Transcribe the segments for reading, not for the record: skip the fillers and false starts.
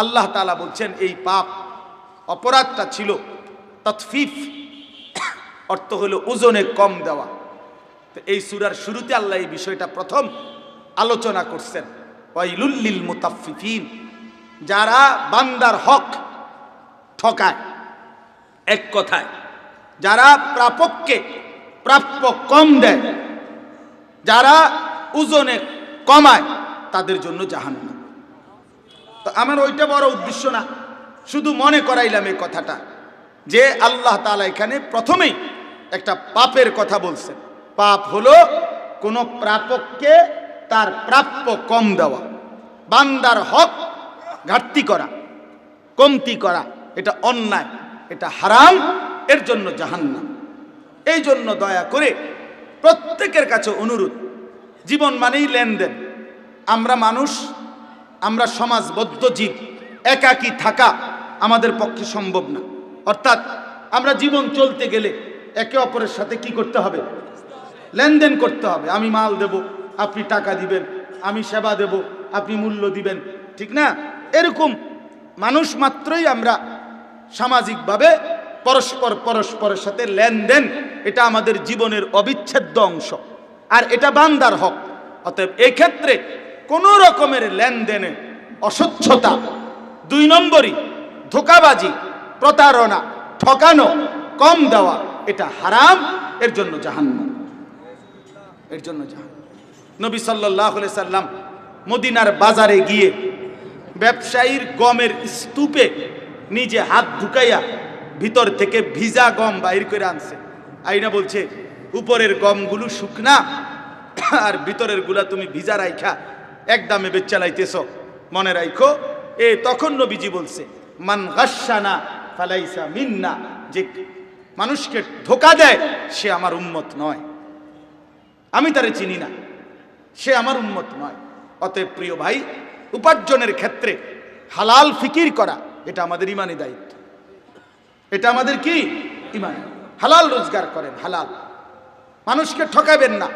আল্লাহ তাআলা বলছেন এই পাপ অপরাধটা ছিল তাতফিফ, অর্থ হলো ওজনে কম দেওয়া। তো এই সূরার শুরুতে আল্লাহ এই বিষয়টা প্রথম আলোচনা করছেন, ওয়াইলুল লিল মুতাফফিফিন, যারা বান্দার হক ঠকায়। এক কথায় যারা প্রাপককে প্রাপ্য কম দেয়, যারা ওজনে কমায়, তাদের জন্য জাহান্নাম। তো আমার ওইটা বড় উদ্দেশ্য না, শুধু মনে করাইলাম এই কথাটা যে আল্লাহ তাআলা এখানে প্রথমেই একটা পাপের কথা বলছেন। পাপ হলো কোনো প্রাপককে তার প্রাপ্য কম দেওয়া, বান্দার হক ঘাটতি করা, কমতি করা, এটা অন্যায়, এটা হারাম, এর জন্য জাহান্নাম। এই জন্য দয়া করে প্রত্যেকের কাছে অনুরোধ, জীবন মানেই লেনদেন। আমরা মানুষ, আমরা সমাজবদ্ধ জীব, একাকী থাকা আমাদের পক্ষে সম্ভব না। অর্থাৎ আমরা জীবন চলতে গেলে একে অপরের সাথে কি করতে হবে? লেনদেন করতে হবে। আমি মাল দেব, আপনি টাকা দিবেন, আমি সেবা দেব, আপনি মূল্য দিবেন, ঠিক না? এরকম মানুষ মাত্রই আমরা সামাজিকভাবে পরস্পরের সাথে লেনদেন, এটা আমাদের জীবনের অবিচ্ছেদ্য অংশ, আর এটা বান্দার হক। অতএব এক্ষেত্রে কোনো রকমের লেনদেনে অস্বচ্ছতা, 2 নম্বরই ধোঁকাবাজি, প্রতারণা, ঠকানো, কম দেওয়া, এটা হারাম, এর জন্য জাহান্নাম, এর জন্য জাহান্নাম। নবী সাল্লাল্লাহু আলাইহি সাল্লাম মদিনার বাজারে গিয়ে ব্যবসায়ীর গমের স্তূপে নিজে হাত ঢুকাইয়া ভিতর থেকে ভিজা গম বাইর করে আনছে। আইনা বলছে, উপরের গমগুলো শুকনা আর ভিতরের গুলা তুমি ভিজা রাইখা একদমে বেচা লাইতেছ, মনে রাখো। তখন নবীজি বলছে, মান গাশশানা ফালাইসা মিন্না, যে মানুষকে ধোঁকা দেয় সে আমার উম্মত নয়, আমি তারে চিনি না, সে আমার উম্মত নয়। অতএব প্রিয় ভাই, উপার্জনের ক্ষেত্রে হালাল ফিকির করা, এটা আমাদের ইমানি দায়িত্ব, এটা আমাদের কি ইমানি। হালাল রোজগার করেন, হালাল, মানুষকে ঠকাবেন না,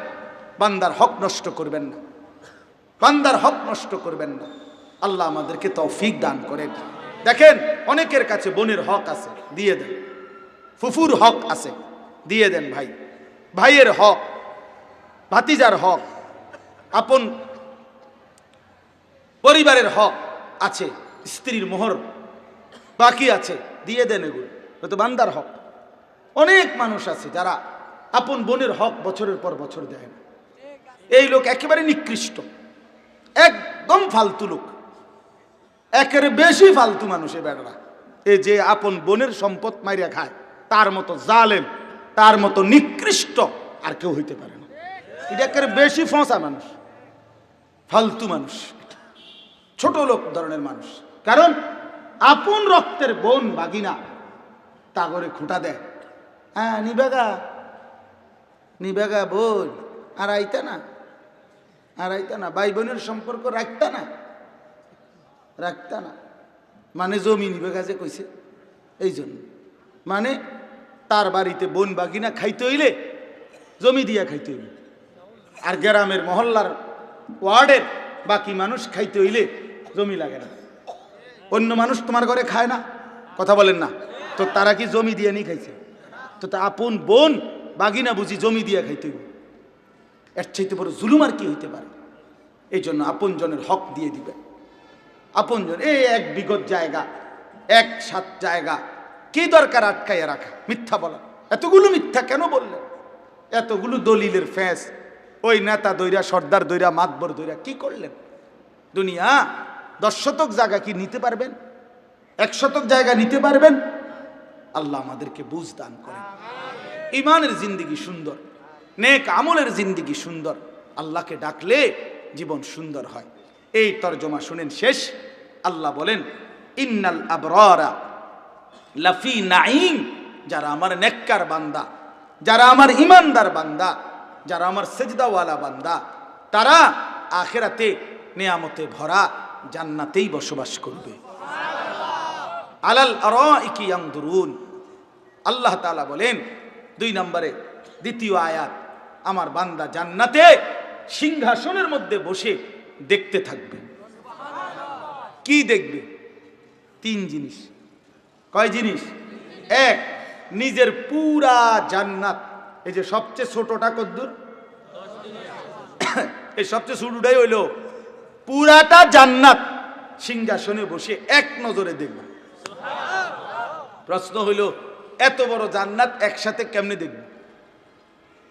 বান্দার হক নষ্ট করবেন না, বান্দার হক নষ্ট করবেন না। আল্লাহ আমাদেরকে তৌফিক দান করেন। দেখেন, অনেকের কাছে বোনের হক আছে, দিয়ে দেন। ফুফুর হক আছে, দিয়ে দেন। ভাই, ভাইয়ের হক, ভাতিজার হক, আপন পরিবারের হক আছে, স্ত্রীর মোহর বাকি আছে, দিয়ে দেন। এগুলো তো বান্দার হক। অনেক মানুষ আছে যারা আপন বোনের হক বছরের পর বছর দেয় না। এই লোক একেবারে নিকৃষ্ট, একদম ফালতু লোক, একেবারে বেশি ফালতু মানুষ। এ বেড়া, এই যে আপন বোনের সম্পদ মাইরা খায়, তার মতো জালেম, তার মতো নিকৃষ্ট আর কেউ হইতে পারে না। এটা একেবারে বেশি ফসা মানুষ, ফালতু মানুষ, ছোট লোক ধরনের মানুষ। কারণ আপন রক্তের বোন বাগিনা তা করে খুঁটা দেয়। হ্যাঁ, নিবেগা নিবেগা বোন, আর আইতা না, আর আইতা না, ভাই বোনের সম্পর্ক রাখতা না, রাখতা না। মানে জমি নিবেগা যে কইছে, এই জন্য মানে তার বাড়িতে বোন বাগিনা খাইতে হইলে জমি দিয়া খাইতে হইলে, আর গ্রামের মহল্লার ওয়ার্ডের বাকি মানুষ খাইতে হইলে জমি লাগে না। অন্য মানুষ তোমার ঘরে খায় না, কথা বলেন না, তো তারা কি জমি দিয়ে নিয়ে খাইছে? তো তা আপন বোন বাগিনা বুঝি জমি দিয়ে খাইতে হইবে? এর চাইতে বড় জুলুম আর কি হইতে পারে? এই জন্য আপন জনের হক দিয়ে দিবে। আপন জন, এই 1 বিঘত জায়গা, 1 জায়গা, কি দরকার আটকাইয়া রাখা, মিথ্যা বলা? এতগুলো মিথ্যা কেন বললেন? এতগুলো দলিলের ফ্যাঁস, ওই নেতা দইরা, সর্দার দইরা, মাতবর দইরা কি করলেন? দুনিয়া 10 শতক জায়গা কি নিতে পারবেন? 1 শতক জায়গা নিতে পারবেন? আল্লাহ আমাদেরকে বুঝ দান করেন। ইমানের জিন্দিগি সুন্দর, নেক আমলের জিন্দিগি সুন্দর, আল্লাহকে ডাকলে জীবন সুন্দর হয়। এই তরজমা শুনেন শেষ। আল্লাহ বলেন, ইন্নাল আবরারা লাফি নাঈম, যারা আমার নেককার বান্দা, যারা আমার ইমানদার বান্দা, যারা আমার সেজদাওয়ালা বান্দা, তারা আখিরাতে নিয়ামতে ভরা জান্নাতেই বসবাস করবে। আলাল আরাইকি ইয়ানদুরুন, আল্লাহ তাআলা বলেন 2 নম্বরে, দ্বিতীয় আয়াত, আমার বান্দা জান্নাতে সিংহাসনের মধ্যে বসে দেখতে থাকবে। কি দেখবে? তিন জিনিস। কয় জিনিস? এক, নিজের পুরা জান্নাত। এই যে সবচেয়ে ছোটটা কদ্দুর? এই সবচেয়ে ছোটটাই হইল পুরাটা জান্নাত সিংহাসনে বসে এক নজরে দেখব। প্রশ্ন হইল, এত বড় জান্নাত একসাথে কেমনে দেখব?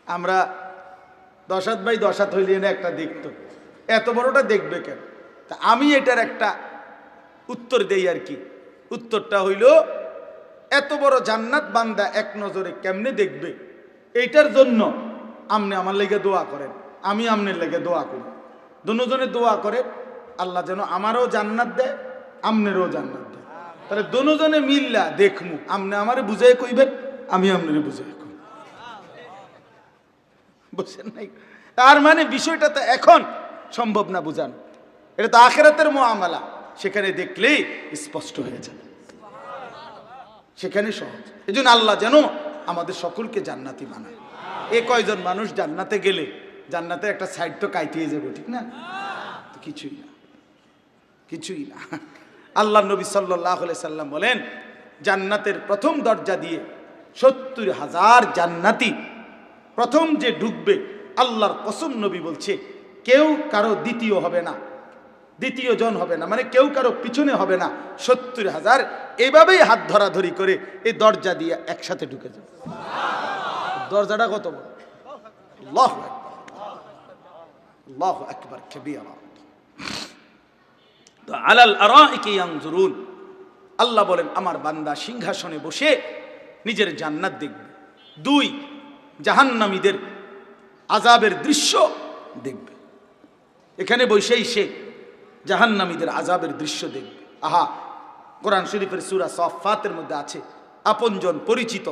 আমরা 10 হাত বাই 10 হাত হইলে না একটা দেখতো, এত বড়টা দেখবে কেন? তা আমি এটার একটা উত্তর দেই আর কি। উত্তরটা হইল, এত বড় জান্নাত বান্দা এক নজরে কেমনে দেখবে, এইটার জন্য আপনি আমার লেগে দোয়া করেন, আমি আপনার লেগে দোয়া করি। দুজনে দোয়া করে আল্লাহ যেন আমারও জান্নাত দেয়, আপনারও জান্নাত দেয়। তাহলে দুজনে মিল্লা দেখমু, আপনি আমারে বুঝাই কইবেন, আমি আপনারে বুঝাই কই। বুঝছেন নাই? তার মানে বিষয়টা তো এখন সম্ভব না বুঝানো, এটা তো আখিরাতের মুআমালা। সেখানে দেখলেই স্পষ্ট হয়ে যাবে, সেখানে সহজ। এই জন্য আল্লাহ যেন আমাদের সকলকে জান্নাতি বানায়। এ কয়জন মানুষ জান্নাতে গেলে জান্নাতের একটা সাইড তো কাইটিয়ে যাবে, ঠিক না? কিছুই না, কিছুই না। আল্লাহ নবী সাল্লাল্লাহু আলাইহি সাল্লাম বলেন, জান্নাতের প্রথম দরজা দিয়ে 70,000 জান্নাতি প্রথম যে ঢুকবে, আল্লাহর কসম নবী বলছে, কেউ কারো দ্বিতীয় হবে না, দ্বিতীয় জন হবে না, মানে কেউ কারো পিছনে হবে না। 70,000 এভাবেই হাত ধরাধরি করে এই দরজা দিয়ে একসাথে ঢুকে যাবে। দরজাটা কত বড়! আল্লাহু আকবার, আল্লাহু আকবার কাবীরা। তো আলাল আরাইকি ইয়ানজুরুন, আল্লাহ বলেন আমার বান্দা সিংহাসনে বসে নিজের জান্নাত দেখবে। 2, জাহান্নামীদের আযাবের দৃশ্য দেখবে। এখানে বসেই সে জাহান্নামীদের আযাবের দৃশ্য দেখবে। আহা, কোরআন শরীফের সূরা সাফফাতের মধ্যে আছে, আপনজন পরিচিত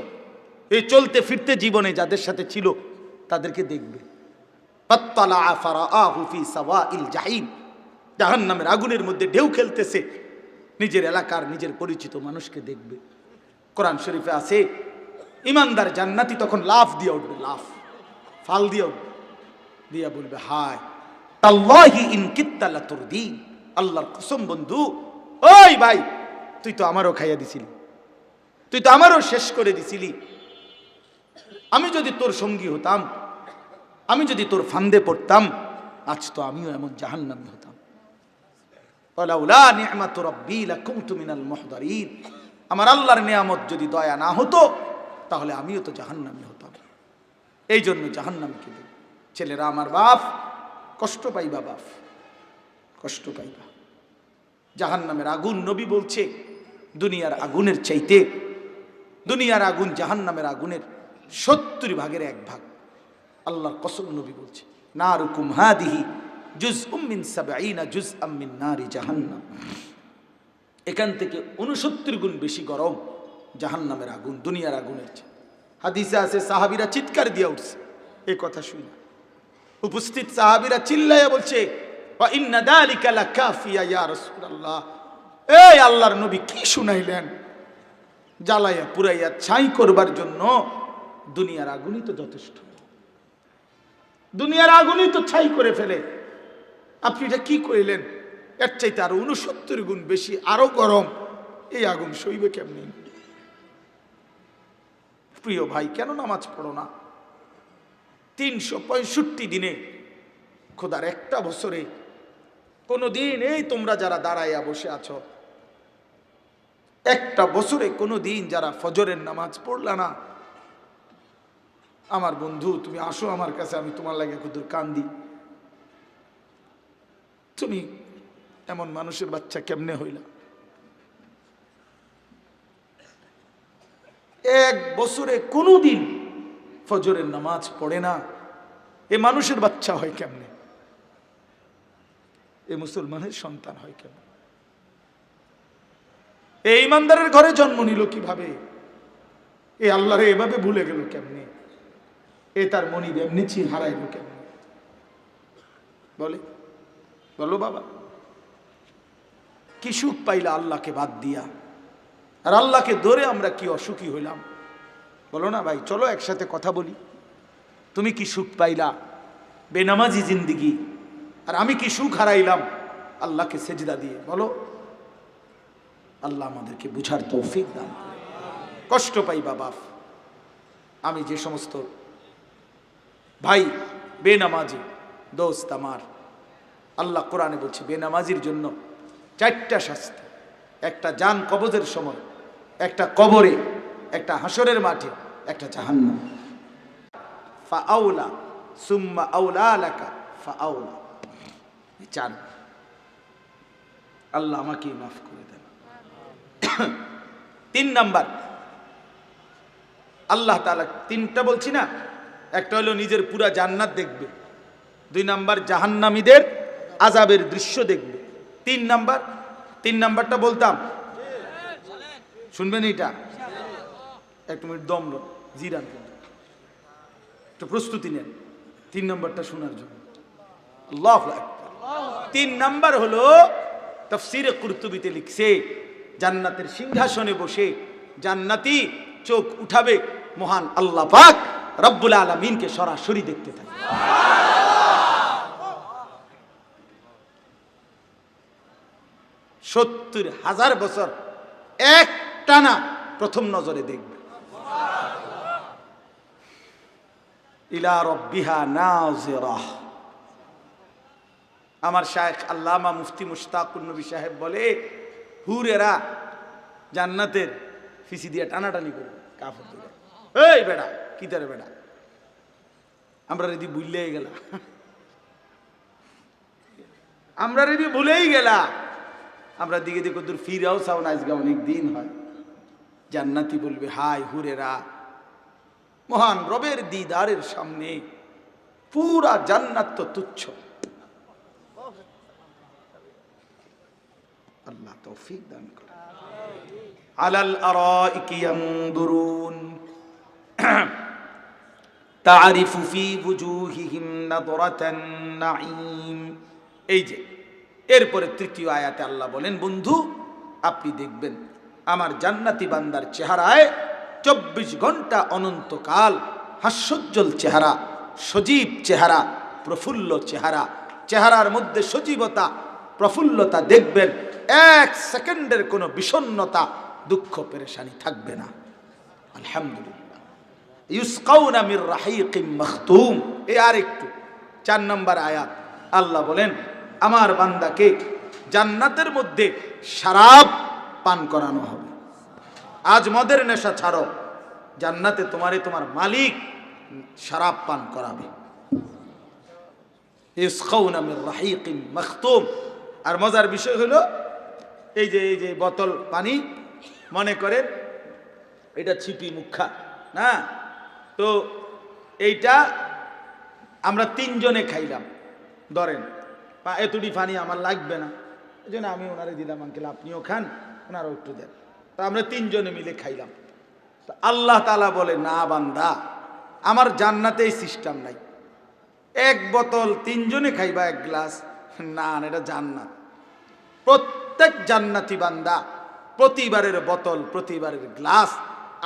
এই চলতে ফিরতে জীবনে যাদের সাথে ছিল তাদেরকে দেখবে। ফাত্তালা ফারাআহু ফি সাওয়াইল জাহিম, জাহান্নামের আগুনের মধ্যে ঢেউ খেলতেছে, নিজের এলাকার নিজের পরিচিত মানুষকে দেখবে। কোরআন শরীফে আছে, ইমানদার জান্নাতি তখন লাফ দিয়ে উঠবে, লাফ ফাল দিয়ে উঠবে, দিয়া বলবে, হায় তাল্লাহি ইন কিত্তা লাতুরদিন, আল্লাহর কসম বন্ধু, ওই ভাই তুই তো আমারও খাইয়া দিছিলি, তুই তো আমারও শেষ করে দিছিলি। আমি যদি তোর সঙ্গী হতাম, আমি যদি তোর ফান্দে পড়তাম, আজ তো আমিও এমন জাহান্নামী হতাম। ওয়ালাউলা নি'মাতু রাব্বি লাকুনতু মিনাল মুহদারিন, আমার আল্লাহর নিয়ামত যদি দয়া না হতো তাহলে আমিও তো জাহান্নামী হতাম। এই জন্য জাহান্নামকে দিই। ছেলেরা আমার বাপ, কষ্ট পাইবা বাপ, কষ্ট পাইবা। জাহান্নামের আগুন, নবী বলছে দুনিয়ার আগুনের চাইতে, দুনিয়ার আগুন জাহান্নামের আগুনের 70 ভাগের 1 ভাগ। আল্লাহর কসম নবী বলছে, নারুকুম হাদিহি জুজউম মিন 70 জুজআম মিন নারি জাহান্নাম। এখান থেকে 69 গুণ বেশি গরম জাহান্নামের আগুন দুনিয়ার আগুনের চেয়ে। হাদিসে আছে সাহাবীরা চিৎকার দিয়ে উঠছে এই কথা শুনে। উপস্থিত সাহাবীরা চিল্লায়া বলছে, ওয়া ইন্না যালিকা লাকাফিয়া ইয়া রাসূলুল্লাহ, এই আল্লাহর নবী কি শুনাইলেন? জ্বালাইয়া পুরাইয়া ছাই করবার জন্য দুনিয়ার আগুনই তো যথেষ্ট, দুনিয়ার আগুনই তো ছাই করে ফেলে, আপনি এটা কি কইলেন? এর চাইতে আরো 69 গুণ বেশি আরো গরম, এই আগুন সইবে কেমনি? প্রিয় ভাই, কেন নামাজ পড়ো না? 365 দিনে, খোদার একটা বছরে কোনো দিন, এই তোমরা যারা দাঁড়াইয়া বসে আছো, একটা বছরে কোনো দিন যারা ফজরের নামাজ পড়লা না, আমার বন্ধু তুমি আসো আমার কাছে, আমি তোমার লাগে কত কান্দি। তুমি এমন মানুষের বাচ্চা কেমনে হইলা? এক বছরে কোনো দিন ফজরের নামাজ পড়ে না, এ মানুষের বাচ্চা হয় কেমনে? এ মুসলমানের সন্তান হয় কেমন? এই ইমানদারের ঘরে জন্ম নিল কিভাবে? এ আল্লাহরে এভাবে ভুলে গেল কেমনে? এ তার মনিব এমনি হারাইল কেমনে? বলে, বলো বাবা, কি সুখ পাইলা আল্লাহকে বাদ দিয়া, আর আল্লাহকে ধরে আমরা কি অসুখী হইলাম? বলো না ভাই, চলো একসাথে কথা বলি। তুমি কি সুখ পাইলা বেনামাজি জিন্দিগি, আর আমি কি সুখ হারাইলাম আল্লাহকে সেজদা দিয়ে? বলো, আল্লাহ আমাদেরকে বুঝার তৌফিক দান করে। কষ্ট পাই বাপ, আমি যে সমস্ত ভাই বেনামাজি দোস্ত আমার, আল্লাহ কোরআনে বলছে বেনামাজির জন্য 4টা শাস্তি, একটা জান কবজের সময়, একটা কবরে, একটা হাসরের মাঠে, একটা জাহান্নাম। ফাআউলা সুম্মা আউলা লাকা ফাআউলা, 4। আল্লাহ আমাকে মাফ করে দেন। 3 নাম্বার, আল্লাহ তাআলা 3টা বলছি না, একটা হলো নিজের পুরা জান্নাত দেখবে, 2 নাম্বার জাহান্নামীদের আযাবের দৃশ্য দেখবে, 3 নাম্বারটা বলতাম, শুনবেন এটা? 1 মিনিট দম লো, জিরান, একটু প্রস্তুতি নেন 3 নাম্বারটা শোনার জন্য। আল্লাহু আকবার। 3 নাম্বার হলো তাফসীরে কুরতুবীতে লিখছে, জান্নাতের সিংহাসনে বসে জান্নাতি চোখ উঠাবে, মহান আল্লাহ পাক রব্বুল আলামিনকে সরাসরি দেখতে থাকে। 70,000 বছর একটানা প্রথম নজরে দেখবে। ইলা রাব্বিহা নাযিরাহ। আমার শায়েখ আল্লামা মুফতি মুশতাকুন নবী সাহেব বলে, হুরেরা জান্নাতের ফিসি দিয়ে টানাটানি করবে কাফর দিয়ে, এই বেড়া কি তারে বেড়া, আমরা রেডি ভুলেই গেলা, আমরা রেডি ভুলেই গেলা, আমরা দিকে দিকে দূর ফিরাও চাও না, আজকে অনেক দিন হয়। জান্নাতি বলবে, হাই হুরেরা, মহান রবের দিদারের সামনে পুরা জান্নাত তো তুচ্ছ। আল্লাহ তৌফিক দান করে। আলাল আরাইকি ইয়ানদুরুন তারিফু ফি ওয়ুজুহিহিম নাদরাতান নাঈম। এই যে এরপরে 3য় আয়াতে আল্লাহ বলেন, বন্ধু আপনি দেখবেন আমার জান্নাতি বান্দার চেহারায় 24 ঘন্টা অনন্তকাল হাস্যোজ্জ্বল চেহারা, সজীব চেহারা, প্রফুল্ল চেহারা, চেহারার মধ্যে সজীবতা প্রফুল্লতা দেখবেন, 1 সেকেন্ডের কোনো বিষণ্ণতা দুঃখ পেরেশানি থাকবে না। আলহামদুলিল্লাহ। ইউসকাউনা মির রাহিকিম মাখতুম। এই আর একটু 4 নম্বর আয়াত আল্লাহ বলেন, আমার বান্দাকে জান্নাতের মধ্যে শরাব পান করানো হবে। আজ মদের নেশা ছাড়ো, জান্নাতে তোমার মালিক শরাব পান করাবে। ইউসকাউনা মির রাহিকিম মাখতুম। আর মজার বিষয় হলো, এই যে বোতল পানি, মনে করেন এটা ছিপি মুখা না, তো এইটা আমরা 3 জনে খাইলাম, ধরেন এতটি পানি আমার লাগবে না, এই জন্য আমি ওনারে দিলাম, আঙ্কেল আপনিও খান, ওনারও একটু দেন, তো আমরা 3 জনে মিলে খাইলাম। তো আল্লাহ তাআলা বলে, না বান্দা, আমার জান্নাতে এই সিস্টেম নাই, 1 বোতল 3 জনে খাইবা 1 গ্লাস, না এটা জান্নাত। প্রত্যেক জান্নাতি বান্দা প্রতিবারের বোতল, প্রতিবারের গ্লাস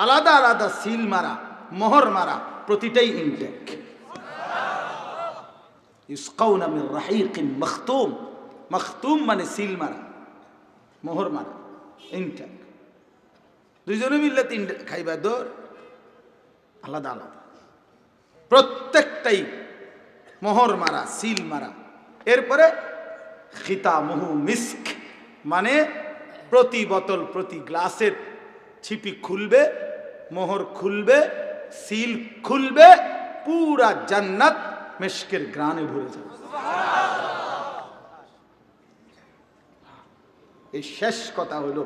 আলাদা আলাদা সিল মারা, মোহর মারা, প্রতিটাই ইনটেক। ইউসকাউনা মির রাহিকিম মাখতুম। মাখতুম মানে সিল মারা, মোহর মারা, ইনটেক। 2 জনে মিললে 3 খাইবা, দর আলাদা আলাদা, প্রত্যেকটাই মোহর মারা, সিল মারা। এরপরে খিতামুহু মিস্ক, মানে প্রতি বোতল প্রতি গ্লাসের ছিপি খুলবে, মোহর খুলবে, সিল খুলবে, পুরা জান্নাত মিস্কের ঘ্রাণে ভরে যাবে। এই শেষ কথা হলো,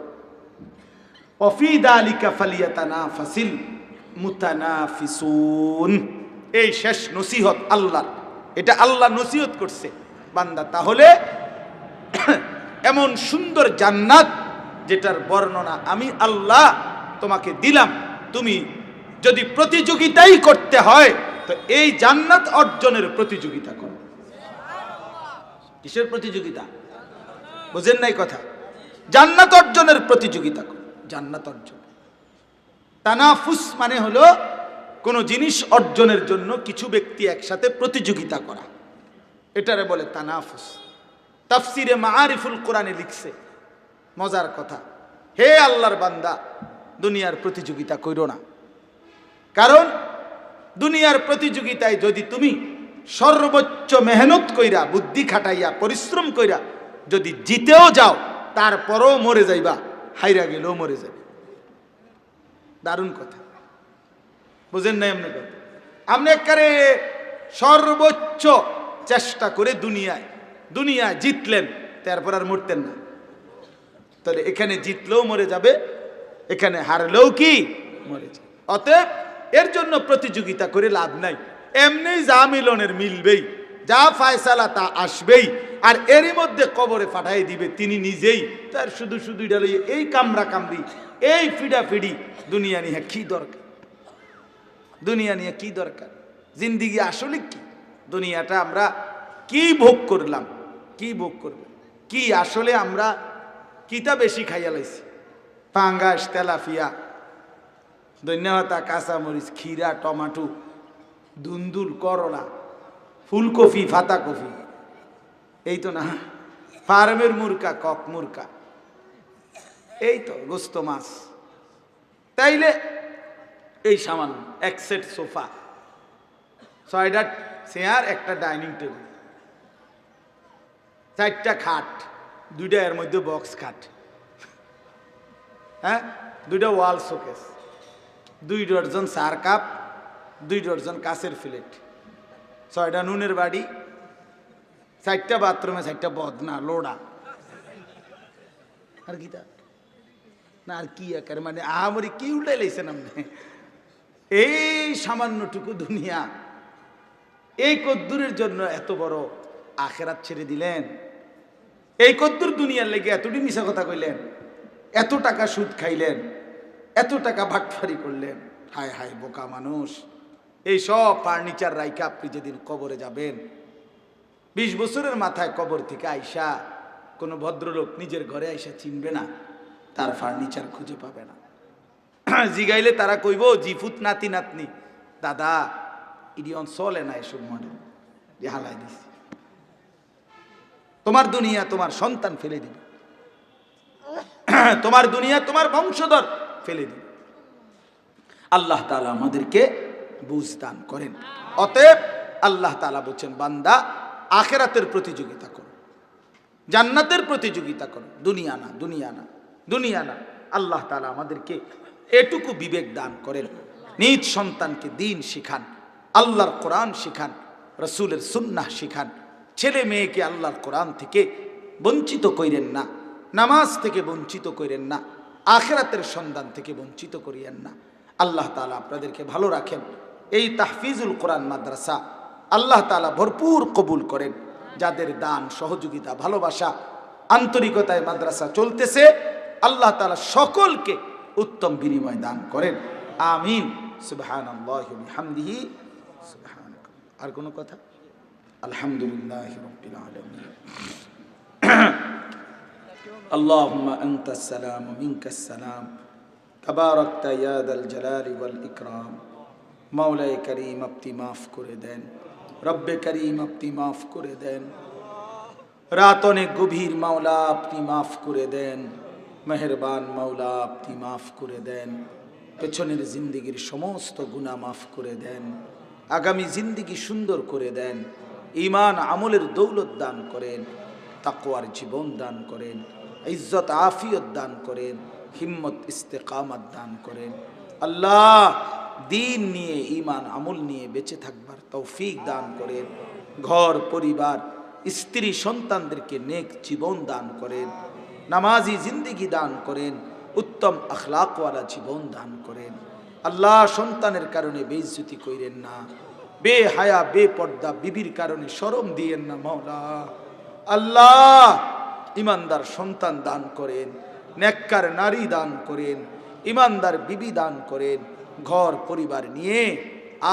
ওয়াফি যালিকা ফালিয়াতানাফাসিল মুতানাফিসুন। এই শেষ নসিহত আল্লাহ, এটা আল্লাহ নসিহত করছে, বান্দা তাহলে এমন সুন্দর জান্নাত যেটার বর্ণনা আমি আল্লাহ তোমাকে দিলাম, তুমি যদি প্রতিযোগিতাই করতে হয় তো এই জান্নাত অর্জনের প্রতিযোগিতা করো। কিসের প্রতিযোগিতা? বুঝেন নাই কথা? জান্নাত অর্জনের প্রতিযোগিতা করো। জান্নাত অর্জন, তানাফুস মানে হলো কোনো জিনিস অর্জনের জন্য কিছু ব্যক্তি একসাথে প্রতিযোগিতা করা, এটারে বলে তানাফুস। তাফসিরে মাআরিফুল কোরআনে লিখছে, মজার কথা, হে আল্লাহর বান্দা, দুনিয়ার প্রতিযোগিতা কইরো না। কারণ দুনিয়ার প্রতিযোগিতায় যদি তুমি সর্বোচ্চ মেহনত কইরা, বুদ্ধি খাটাইয়া, পরিশ্রম কইরা যদি জিতেও যাও, তারপরও মরে যাইবা, হাইরা গেলেও মরে যাবে। দারুণ কথা, বুঝেন নাই? এমনি কথা, আপনি একারে সর্বোচ্চ চেষ্টা করে দুনিয়ায় জিতলেন, তারপর আর মরতেন না। তাহলে এখানে জিতলেও মরে যাবে, এখানে হারলেও কি মরে যাবে। অতএব এর জন্য প্রতিযোগিতা করে লাভ নাই। এমনি যা মিলনের মিলবেই, যা ফায়সালা তা আসবেই, আর এরই মধ্যে কবরে পাঠাই দিবে তিনি নিজেই। তার শুধু শুধু এই কামরা কামড়ি, এই ফিডাফিডি, দুনিয়া নিয়ে কি দরকার? দুনিয়া নিয়ে কি দরকার? জিন্দিগি আসলে কি? দুনিয়াটা আমরা কি ভোগ করলাম, কি ভোগ করবে, কি আসলে আমরা কিতা বেশি খাইয়া লাইছি? পাঙ্গাস, তেলাফিয়া, ধন্যবাদ, কাঁচামরিচ, খিরা, টমাটো, দুন্দুল, করলা, ফুলকপি, ফাতাকপি, এই তো না। ফার্মের মুরকা, কক মুরকা, এই তো গোস্ত মাছ। তাইলে এই সামান্য এক সেট সোফা, 6টা চেয়ার, একটা ডাইনিং টেবিল, 4টা খাট, 2টা এর মধ্যে বক্স খাট, হ্যাঁ, 2টা ওয়াল শোকেস, 2 ডজন চার কাপ, 2 ডজন কাঁচের প্লেট, 6টা নুনের বাড়ি, 4টা বাথরুমে, 4টা বদনা লোড়া, আর কি তা না, আর কি একার মানে আহামরি কি উল্টাই লাইছেন আপনি? এই সামান্যটুকু দুনিয়া, এই কদ্দুরের জন্য এত বড় আখেরাত ছেড়ে দিলেন? এই কদ্দুর দুনিয়ার লেগে এতটি মিশা কথা কইলেন, এত টাকা সুদ খাইলেন, এত টাকা ভাগফারি করলেন। হায় হায় বোকা মানুষ! এই সব ফার্নিচার রাইখা আপনি যেদিন কবরে যাবেন, 20 বছরের মাথায় কবর থেকে আইসা কোনো ভদ্রলোক নিজের ঘরে আইসা চিনবে না, তার ফার্নিচার খুঁজে পাবে না। জিগাইলে তারা কইব, জিফুত নাতি নাতনি, দাদা ইডিয়ন চলে না এসব মডেল, হালাই দিছি। তোমার দুনিয়া তোমার সন্তান ফেলে দিবে, তোমার দুনিয়া তোমার বংশধর ফেলে দিবে। আল্লাহ তাআলা আমাদেরকে বুঝ দান করেন। অতএব আল্লাহ তাআলা বলছেন, বান্দা আখিরাতের প্রতিযোগিতা করো, জান্নাতের প্রতিযোগিতা করো, দুনিয়া না, দুনিয়া না, দুনিয়া না। আল্লাহ তাআলা আমাদেরকে এটুকু বিবেক দান করেন, নিজ সন্তানকে দিন শিখান, আল্লাহর কোরআন শিখান, রাসূলের সুন্নাহ শিখান। ছেলে মেয়েকে আল্লাহর কোরআন থেকে বঞ্চিত কইরেন না, নামাজ থেকে বঞ্চিত কইরেন না, আখিরাতের সন্ধান থেকে বঞ্চিত করিয়েন না। আল্লাহ তাআলা আপনাদেরকে ভালো রাখেন। এই তাহফিজুল কোরআন মাদ্রাসা আল্লাহ তাআলা ভরপুর কবুল করেন। যাদের দান, সহযোগিতা, ভালোবাসা, আন্তরিকতায় মাদ্রাসা চলতেছে, আল্লাহ তাআলা সকলকে উত্তম বিনিময় দান করেন। আমিন। সুবহানাল্লাহি ওয়া বিহামদিহি, সুবহানাক। আর কোনো কথা? আলহামদুলিল্লাহি রাব্বিল আলামিন। আল্লাহুম্মা আনতাস সালাম ওয়া মিনকাস সালাম, তাবারাকতা ইয়া যাল জালালি ওয়াল ইকরাম। মাওলায়ে কারীম আপনি মাফ করে দেন, রব্বে কারীম আপনি মাফ করে দেন। রাত অনেক গভীর, মাওলা আপনি মাফ করে দেন। মেহেরবান মাওলা আপনি মাফ করে দেন। পেছনের জিন্দিগির সমস্ত গুনাহ মাফ করে দেন। আগামী জিন্দিগি সুন্দর করে দেন। ঈমান আমলের দৌলত দান করেন, তাকওয়ার জীবন দান করেন, ইজ্জত আফিয়ত দান করেন, হিম্মত ইস্তেকামত দান করেন। আল্লাহ দিন নিয়ে, ঈমান আমল নিয়ে বেঁচে থাকবার তৌফিক দান করেন। ঘর পরিবার, স্ত্রী সন্তানদেরকে নেক জীবন দান করেন, নামাজি জিন্দিগি দান করেন, উত্তম আখলাকওয়ালা জীবন দান করেন। আল্লাহ সন্তানের কারণে বেইজ্জতি কইরেন না, বেহায়া বেপর্দা বিবির কারণে শরম দিয়েন না মাওলা। আল্লাহ ইমানদার সন্তান দান করেন, নেককার নারী দান করেন, ইমানদার বিবি দান করেন। ঘর পরিবার নিয়ে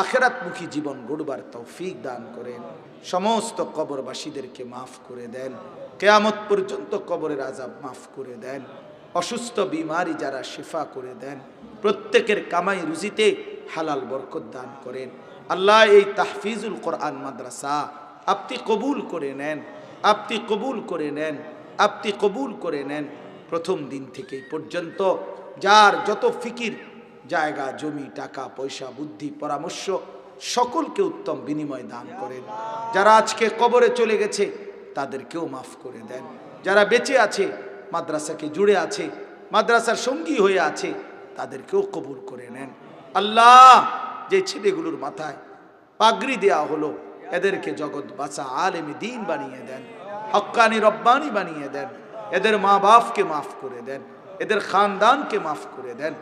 আখিরাতমুখী জীবন গড়বার তৌফিক দান করেন। সমস্ত কবরবাসীদেরকে মাফ করে দেন, কিয়ামত পর্যন্ত কবরের আযাব মাফ করে দেন। অসুস্থ বিমারি যারা শিফা করে দেন। প্রত্যেকের কামাই রুজিতে হালাল বরকত দান করেন। আল্লাহ এই তাহফিজুল কোরআন মাদ্রাসা আপনি কবুল করে নেন, আপনি কবুল করে নেন, আপনি কবুল করে নেন। প্রথম দিন থেকে পর্যন্ত যার যত ফিকির, জায়গা জমি, টাকা পয়সা, বুদ্ধি, পরামর্শ, সকলকে উত্তম বিনিময় দান করেন। যারা আজকে কবরে চলে গেছে তাদেরকেও মাফ করে দেন। যারা বেঁচে আছে, মাদ্রাসাকে জুড়ে আছে, মাদ্রাসার সঙ্গী হয়ে আছে, তাদেরকেও কবুল করে নেন। আল্লাহ, যে ছেলেগুলোর মাথায় পাগড়ি দেয়া হলো, এদেরকে জগৎ বাঁচা আলেম দ্বীন বানিয়ে দেন, হক্কানি রব্বানি বানিয়ে দেন। এদের মা বাপকে মাফ করে দেন, এদের খানদানকে মাফ করে দেন।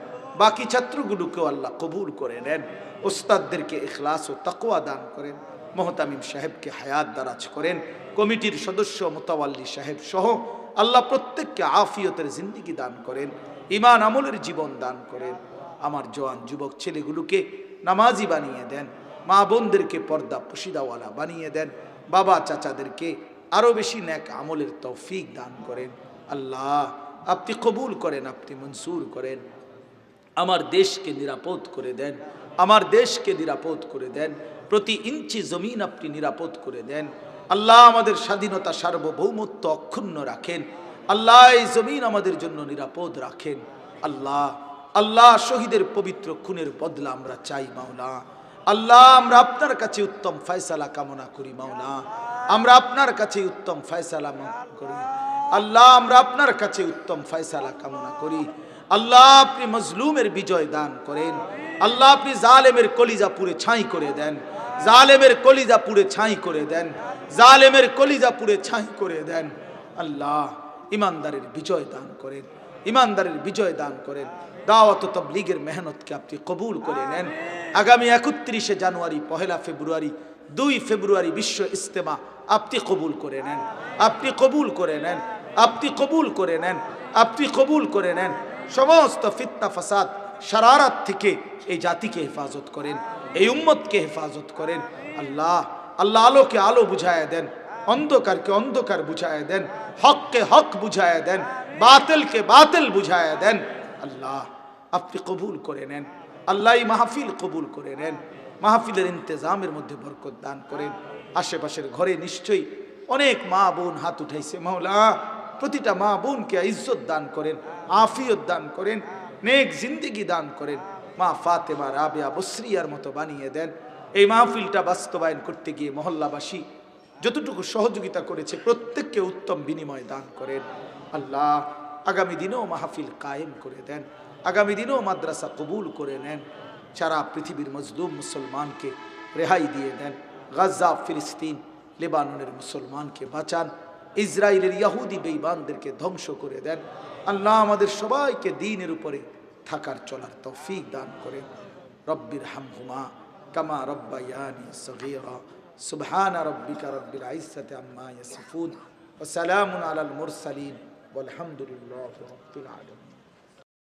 বাকি ছাত্রগুলোকেও আল্লাহ কবুল করে নেন। ওস্তাদদেরকে ইখলাস ও তাকওয়া দান করেন। মোহতামিম সাহেবকে হায়াত দারাজ করেন। কমিটির সদস্য মোতাওয়াল্লি সাহেব সহ আল্লাহ প্রত্যেককে আফিয়তের জিন্দেগি দান করেন, ঈমান আমলের জীবন দান করেন। আমার জওয়ান যুবক ছেলেগুলোকে নামাজি বানিয়ে দেন, মা বোনদেরকে পর্দা পশিদাওয়ালা বানিয়ে দেন, বাবা চাচাদেরকে আরও বেশি নেক আমলের তৌফিক দান করেন। আল্লাহ, আপনি কবুল করেন, আপনি মনসুর করেন। আমার দেশকে নিরাপদ করে দেন, আমার দেশকে নিরাপদ করে দেন। প্রতি ইঞ্চি জমিন আপনি নিরাপদ করে দেন। আল্লাহ, আমাদের স্বাধীনতা সার্বভৌমত্ব অক্ষুণ্ণ রাখেন। আল্লাহ, এই জমিন আমাদের জন্য নিরাপদ রাখেন। আল্লাহ, আল্লাহ, শহীদের পবিত্র খুনের বদলা আমরা চাই মাওলা। আল্লাহ, আমরা আপনার কাছে উত্তম ফয়সালা কামনা করি মাওলা। আমরা আপনার কাছে উত্তম ফয়সালা করি আল্লাহ। আমরা আপনার কাছে উত্তম ফয়সালা কামনা করি। আল্লাহ, আপনি মজলুমের বিজয় দান করেন। আল্লাহ, আপনি জালেমের কলিজা পুড়ে ছাই করে দেন, জালেমের কলিজা পুড়ে ছাই করে দেন, জালেমের কলিজা পুড়ে ছাই করে দেন। আল্লাহ, ইমানদারের বিজয় দান করেন, ইমানদারের বিজয় দান করেন। দাওয়াত ও তাবলীগের মেহনতকে আপনি কবুল করে নেন। আগামী 31শে জানুয়ারি, 1 ফেব্রুয়ারি, 2 ফেব্রুয়ারি বিশ্ব ইজতেমা আপনি কবুল করে নেন, আপনি কবুল করে নেন, আপনি কবুল করে নেন, আপনি কবুল করে নেন। সমস্ত ফিতনা ফাসাদ শারারাত থেকে এই জাতিকে হেফাজত করেন, এই উম্মতকে হেফাজত করেন। আল্লাহ, আল্লাহ, আলোকে আলো বুঝায় দেন, অন্ধকারকে অন্ধকার বুঝায় দেন, হককে হক বুঝায় দেন, বাতিলকে বাতিল বুঝায় দেন। আল্লাহ, আপনি কবুল করে নেন। আল্লাহ, এই মাহফিল কবুল করে নেন। মাহফিলের ইন্তজামের মধ্যে বরকত দান করেন। আশেপাশের ঘরে নিশ্চয়ই অনেক মা বোন হাত উঠাইছে মাওলা, প্রতিটা মা বোনকে ইজ্জত দান করেন, আফিয়ত দান করেন, নেক জিন্দেগি দান করেন। মা ফাতেমা, রাবেয়া, বসরিয়ার মতো বানিয়ে দেন। এই মাহফিলটা বাস্তবায়ন করতে গিয়ে মহল্লাবাসী যতটুকু সহযোগিতা করেছে প্রত্যেককে উত্তম বিনিময় দান করেন। আল্লাহ, আগামী দিনেও মাহফিল কায়েম করে দেন, আগামী দিনেও মাদ্রাসা কবুল করে নেন। সারা পৃথিবীর মজলুম মুসলমানকে রেহাই দিয়ে দেন। গাজা, ফিলিস্তিন, লেবাননের মুসলমানকে বাঁচান। ইসরায়েলের ইহুদি বেঈমানদেরকে ধ্বংস করে দেন। আল্লাহ, আমাদের সবাইকে দ্বীনের উপরে থাকার চলার তৌফিক দান করেন। রব্বির হামহুমা কামা রব্বায়ানি সগীরা। সুবহান রাব্বিকা রব্বিল ইজ্জাতি আম্মা ইয়াসিফুন ওয়া সালামুন আলাল মুরসালিন ওয়ালহামদুলিল্লাহি রাব্বিল আলামিন।